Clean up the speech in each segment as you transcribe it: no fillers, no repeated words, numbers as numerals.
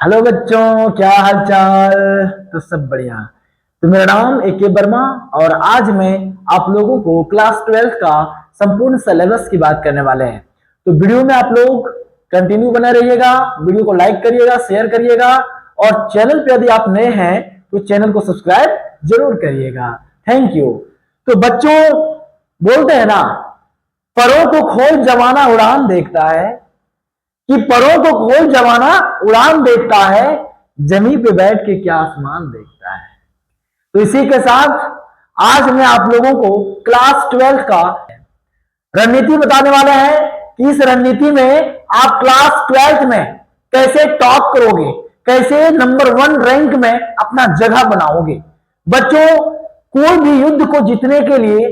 Hello बच्चों, क्या हाल चाल। तो सब बढ़िया। तो मेरा नाम AK वर्मा और आज मैं आप लोगों को क्लास 12 का संपूर्ण सिलेबस की बात करने वाले हैं। तो वीडियो में आप लोग कंटिन्यू बने रहिएगा, वीडियो को लाइक करिएगा, शेयर करिएगा और चैनल पे यदि आप नए हैं तो चैनल को सब्सक्राइब जरूर करिएगा। Thank you. तो बच्चों, बोलते हैं ना, परों को खोल जमाना उड़ान देखता है, कि परों को खोल जमाना उड़ान देखता है, जमीन पे बैठ के क्या आसमान देखता है। तो इसी के साथ आज मैं आप लोगों को क्लास 12 का रणनीति बताने वाले हैं कि इस रणनीति में आप क्लास 12 में कैसे टॉप करोगे, कैसे नंबर 1 रैंक में अपना जगह बनाओगे। बच्चों, कोई भी युद्ध को जीतने के लिए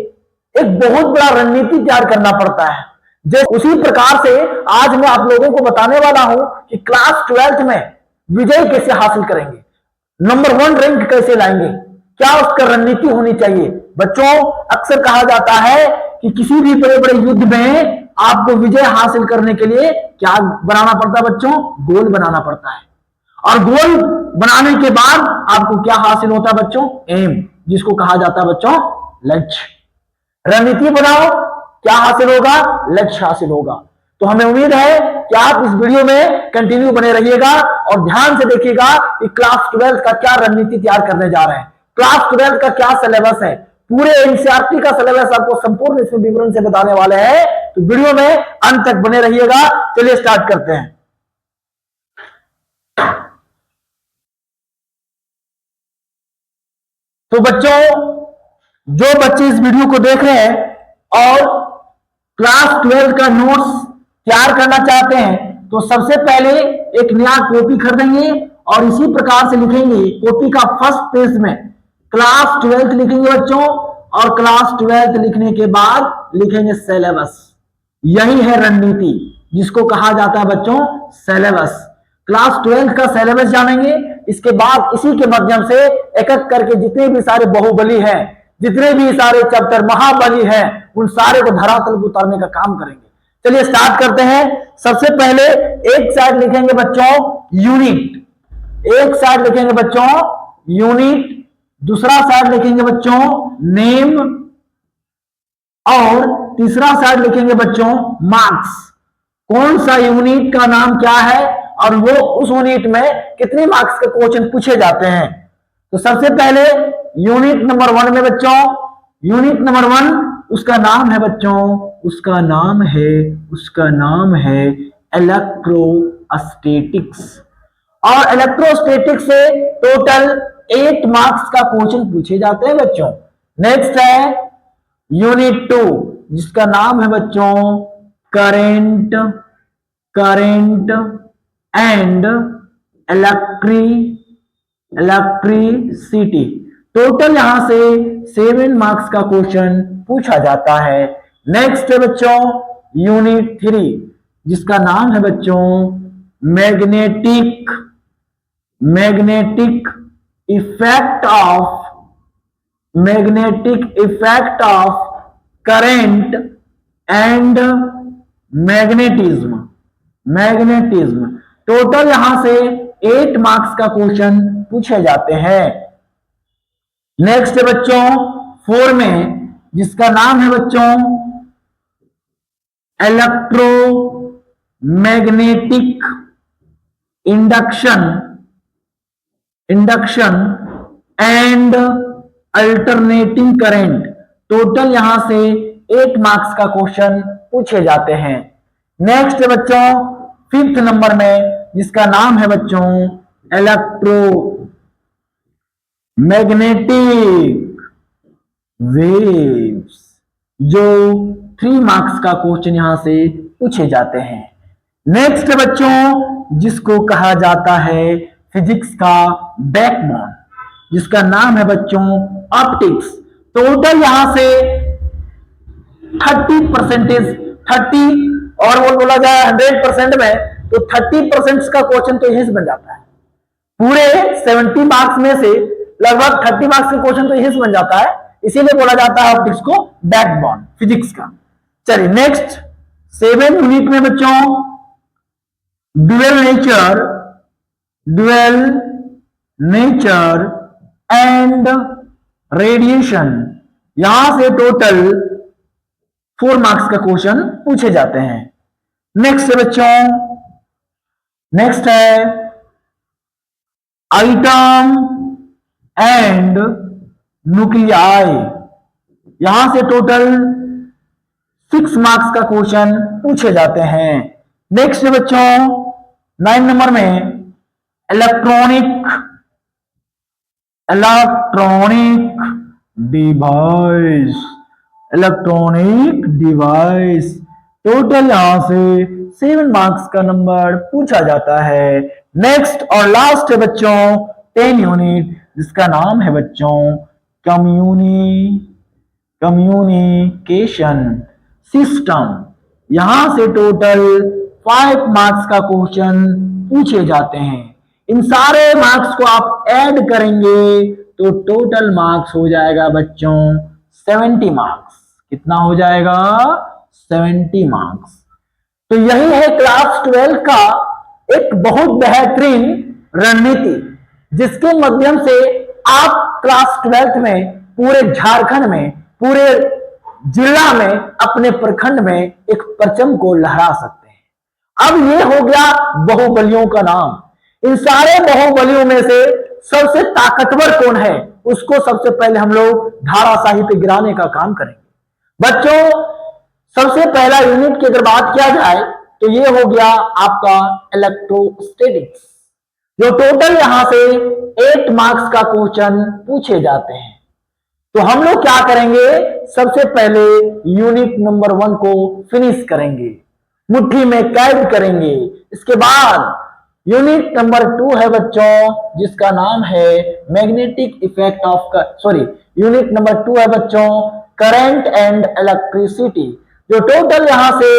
एक बहुत बड़ा रणनीति तैयार करना पड़ता है। जैसे उसी प्रकार से आज मैं आप लोगों को बताने वाला हूं कि क्लास 12 में विजय कैसे हासिल करेंगे, नंबर 1 रैंक कैसे लाएंगे, क्या उसका रणनीति होनी चाहिए। बच्चों, अक्सर कहा जाता है कि किसी भी बड़े बड़े युद्ध में आपको विजय हासिल करने के लिए क्या बनाना पड़ता है बच्चों? गोल बनाना पड़ता है। और गोल बनाने के बाद आपको क्या हासिल होता है बच्चों? एम, जिसको कहा जाता है बच्चों लक्ष्य। रणनीति बनाओ, क्या हासिल होगा? लक्ष्य हासिल होगा। तो हमें उम्मीद है कि आप इस वीडियो में कंटिन्यू बने रहिएगा और ध्यान से देखिएगा कि क्लास 12 का क्या रणनीति तैयार करने जा रहे हैं, क्लास 12 का क्या सिलेबस है। पूरे एनसीईआरटी का सिलेबस आपको संपूर्ण इसमें विवरण से बताने वाले हैं। तो वीडियो में अंत तक बने रहिएगा। चलिए स्टार्ट करते हैं। तो बच्चों, जो बच्चे इस वीडियो को देख रहे हैं और क्लास 12 का नोट्स तैयार करना चाहते हैं, तो सबसे पहले एक नया कॉपी खरीदेंगे और इसी प्रकार से लिखेंगे। कॉपी का फर्स्ट पेज में क्लास 12 लिखेंगे बच्चों, और क्लास 12 लिखने के बाद लिखेंगे सिलेबस। यही है रणनीति, जिसको कहा जाता है बच्चों सिलेबस। क्लास 12 का सिलेबस जानेंगे, इसके बाद इसी के माध्यम से एक एक करके जितने भी सारे बाहुबली हैं, जितने भी सारे चैप्टर महाबली हैं, उन सारे को धरातल पर उतारने का काम करेंगे। चलिए स्टार्ट करते हैं। सबसे पहले एक साइड लिखेंगे बच्चों यूनिट, एक साइड लिखेंगे बच्चों यूनिट, दूसरा साइड लिखेंगे बच्चों नेम, और तीसरा साइड लिखेंगे बच्चों मार्क्स। कौन सा यूनिट का नाम क्या है और वो उस यूनिट में कितने मार्क्स के क्वेश्चन पूछे जाते हैं। तो सबसे पहले यूनिट नंबर 1 में बच्चों, यूनिट नंबर 1 उसका नाम है बच्चों, उसका नाम है इलेक्ट्रोस्टैटिक्स। और इलेक्ट्रोस्टैटिक्स से टोटल 8 मार्क्स का क्वेश्चन पूछे जाते हैं बच्चों। नेक्स्ट है यूनिट 2, जिसका नाम है बच्चों करंट एंड इलेक्ट्रिसिटी। टोटल यहां से 7 मार्क्स का क्वेश्चन पूछा जाता है। नेक्स्ट है बच्चों यूनिट 3, जिसका नाम है बच्चों magnetic effect of current and magnetism. Total यहां से 8 मार्क्स का क्वेश्चन पूछे जाते हैं। नेक्स्ट है बच्चों 4 में, जिसका नाम है बच्चों electromagnetic induction and alternating current. Total यहां से 8 मार्क्स का क्वेश्चन पूछे जाते हैं। नेक्स्ट है बच्चों 5th नंबर में, जिसका नाम है बच्चों इलेक्ट्रोमैग्नेटिक वेव्स, जो 3 मार्क्स का क्वेश्चन यहां से पूछे जाते हैं। नेक्स्ट है बच्चों जिसको कहा जाता है फिजिक्स का बैकबोन, जिसका नाम है बच्चों ऑप्टिक्स। टोटल यहां से 30 और वो बोला जाए 100% में, तो 30% का क्वेश्चन तो यही से बन जाता है। पूरे 70 मार्क्स में से लगभग 30 मार्क्स का क्वेश्चन तो यही से बन जाता है, इसीलिए बोला जाता है ऑप्टिक्स को बैकबोन फिजिक्स का। चलिए नेक्स्ट 7 यूनिट में बच्चों dual nature dual nature and radiation. यहां से टोटल 4 मार्क्स का क्वेश्चन पूछे जाते हैं। नेक्स्ट है बच्चों, नेक्स्ट है आइटम एंड न्यूक्लियाई। यहां से टोटल 6 मार्क्स का क्वेश्चन पूछे जाते हैं। नेक्स्ट है बच्चों 9 नंबर में electronic device. Electronic device total यहां से 7 मार्क्स का नंबर पूछा जाता है। नेक्स्ट और लास्ट है बच्चों 10 यूनिट, जिसका नाम है बच्चों कम्युनिकेशन सिस्टम। यहां से टोटल 5 मार्क्स का क्वेश्चन पूछे जाते हैं। इन सारे मार्क्स को आप ऐड करेंगे तो टोटल मार्क्स हो जाएगा बच्चों 70 मार्क्स। कितना हो जाएगा? 70 मार्क्स। तो यही है क्लास 12 का एक बहुत बेहतरीन रणनीति, जिसके माध्यम से आप क्लास 12 में पूरे झारखंड में, पूरे जिला में, अपने प्रखंड में एक परचम को लहरा सकते हैं। अब ये हो गया बाहुबलियों का नाम। इन सारे बाहुबलियों में से सबसे ताकतवर कौन है, उसको सबसे पहले हम लोग धाराशाही पे गिराने का काम करेंगे। बच्चों सबसे पहला यूनिट की अगर बात किया जाए तो ये हो गया आपका इलेक्ट्रोस्टैटिक्स, जो टोटल यहां से 8 मार्क्स का क्वेश्चन पूछे जाते हैं। तो हम लोग क्या करेंगे, सबसे पहले यूनिट नंबर 1 को फिनिश करेंगे, मुट्ठी में कैद करेंगे। इसके बाद यूनिट नंबर 2 है बच्चों, जिसका नाम है magnetic effect of unit number 2 है बच्चों करंट एंड इलेक्ट्रिसिटी, जो टोटल यहां से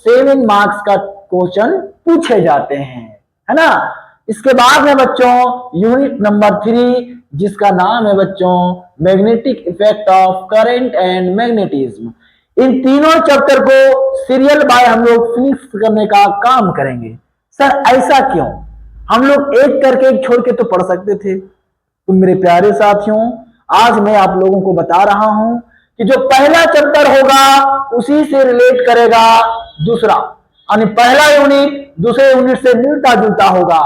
7 मार्क्स का क्वेश्चन पूछे जाते हैं, है ना। इसके बाद में बच्चों यूनिट नंबर 3, जिसका नाम है बच्चों magnetic effect of current and magnetism. इन तीनों चैप्टर को सीरियल बाय हम लोग फिनिश करने का काम करेंगे। सर ऐसा क्यों? हम लोग एक करके एक छोड़ के तो पढ़ सकते थे। तो मेरे प्यारे साथियों, आज मैं आप लोगों को बता रहा हूं कि जो पहला चैप्टर होगा उसी से रिलेट करेगा दूसरा, यानी पहला यूनिट दूसरे यूनिट से मिलता जुलता होगा,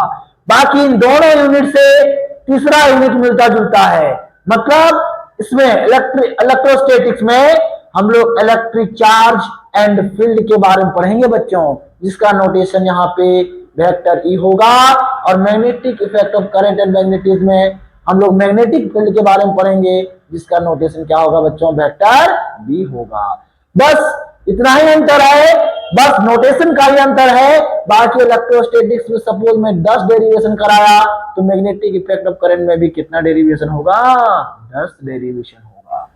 बाकी इन दोनों यूनिट से तीसरा यूनिट मिलता जुलता है। मतलब इसमें इलेक्ट्रोस्टैटिक्स में हम लोग इलेक्ट्रिक चार्ज एंड फील्ड के बारे में पढ़ेंगे बच्चों, जिसका नोटेशन यहाँ पे वेक्टर ई होगा। और magnetic effect of current and magnetism में हम लोग मैग्नेटिक फील्ड के बारे में पढ़ेंगे, जिसका नोटेशन क्या होगा बच्चों, वेक्टर बी होगा। बस इतना ही अंतर है, बस नोटेशन का ही अंतर है। बाकी इलेक्ट्रोस्टैटिक्स में सपोज में 10 डेरिवेशन कराया तो मैग्नेटिक इफेक्ट ऑफ करंट में भी कितना डेरिवेशन होगा, 10 डेरिवेशन होगा।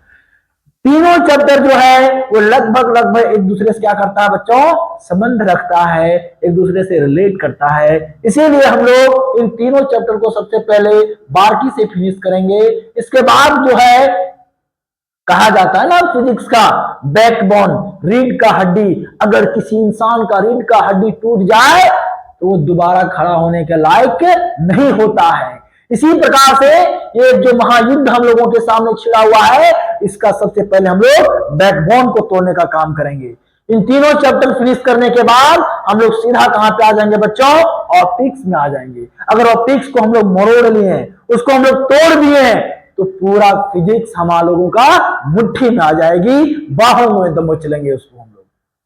तीनों चैप्टर जो है वो लगभग एक दूसरे से क्या करता है बच्चों, संबंध रखता है, एक दूसरे से रिलेट करता है। इसीलिए हम लोग इन तीनों चैप्टर को सबसे पहले बारीकी से फिनिश करेंगे। इसके बाद जो है कहा जाता है ना फिजिक्स का बैकबोन, रीढ़ का हड्डी, अगर किसी इंसान का रीढ़ का हड्डी टूट जाए तो वो दोबारा खड़ा होने के लायक नहीं होता है। इसी प्रकार से ये जो महायुद्ध हम लोगों के सामने छिड़ा हुआ है, इसका सबसे पहले हम लोग बैकबोन को तोड़ने का काम करेंगे। इन तीनों चैप्टर फिनिश करने के बाद हम लोग सीधा कहां पे आ जाएंगे बच्चों, ऑप्टिक्स में आ जाएंगे। अगर ऑप्टिक्स को हम लोग मरोड़ लिए हैं, उसको हम लोग तोड़ दिए हैं, तो पूरा फिजिक्स हम लोगों का मुट्ठी में आ जाएगी, बाहों में दम चलेंगे उसको हम लोग।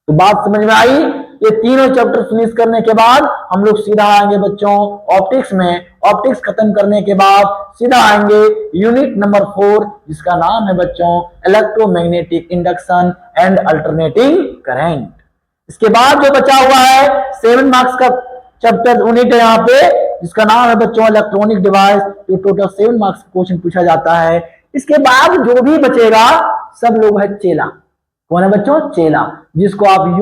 तो बात समझ में आई? ये तीनों चैप्टर फिनिश करने के बाद हम लोग सीधा आएंगे बच्चों ऑप्टिक्स में। ऑप्टिक्स खत्म करने के बाद सीधा आएंगे यूनिट नंबर 4, जिसका नाम है बच्चों electromagnetic induction and alternating current. इसके बाद जो बचा हुआ है 7 मार्क्स का चैप्टर यूनिट है यहाँ पे, जिसका नाम है बच्चों इलेक्ट्रॉनिक डिवाइस, जो टोटल 7 मार्क्स क्वेश्चन पूछा जाता है। इसके बाद जो भी बचेगा सब लोग है चेला। कौन है बच्चों? चेला, जिसको आप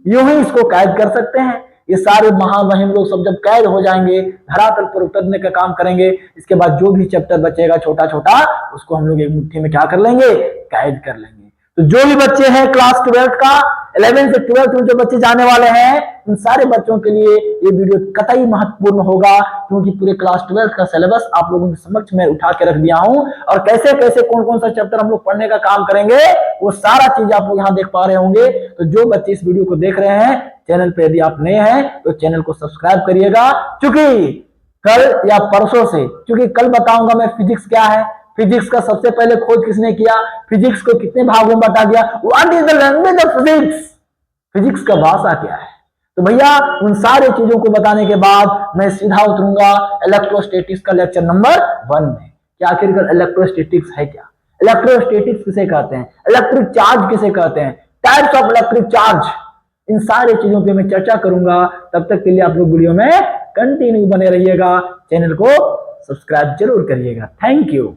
यूं ही इसको कैद कर सकते हैं। ये सारे महामहिम लोग सब जब कैद हो जाएंगे, धरातल पर उतरने का काम करेंगे। इसके बाद जो भी चैप्टर बचेगा छोटा छोटा, उसको हम लोग एक मुट्ठी में क्या कर लेंगे, कैद कर लेंगे। तो जो भी बच्चे हैं क्लास 12 का 11 से 12 में जो बच्चे जाने वाले हैं उन सारे बच्चों के लिए ये वीडियो कतई महत्वपूर्ण होगा, क्योंकि पूरे क्लास 12 का सिलेबस आप लोगों के समक्ष में उठा के रख दिया हूं और कैसे कैसे कौन कौन सा चैप्टर हम लोग पढ़ने का काम करेंगे वो सारा चीज आप लोग यहाँ देख पा रहे होंगे। तो जो बच्चे इस वीडियो को देख रहे हैं, चैनल पे यदि आप नए हैं तो चैनल को सब्सक्राइब करिएगा, क्योंकि कल या परसों से, क्योंकि कल बताऊंगा मैं फिजिक्स क्या है, फिजिक्स का सबसे पहले खोज किसने किया, फिजिक्स को कितने भागों में बांटा गया, what is the language of physics, physics का भाषा क्या है। तो भैया उन सारे चीजों को बताने के बाद मैं सीधा उतरूंगा इलेक्ट्रोस्टैटिक्स का लेक्चर नंबर 1 में कि आखिरकार इलेक्ट्रोस्टैटिक्स है क्या, इलेक्ट्रोस्टैटिक्स किसे कहते हैं, इलेक्ट्रिक चार्ज किसे कहते हैं, टाइप्स ऑफ इलेक्ट्रिक चार्ज, इन सारे चीजों पे मैं चर्चा करूंगा। तब तक के लिए आप लोग वीडियो में कंटिन्यू बने रहिएगा, चैनल को सब्सक्राइब जरूर करिएगा। Thank you.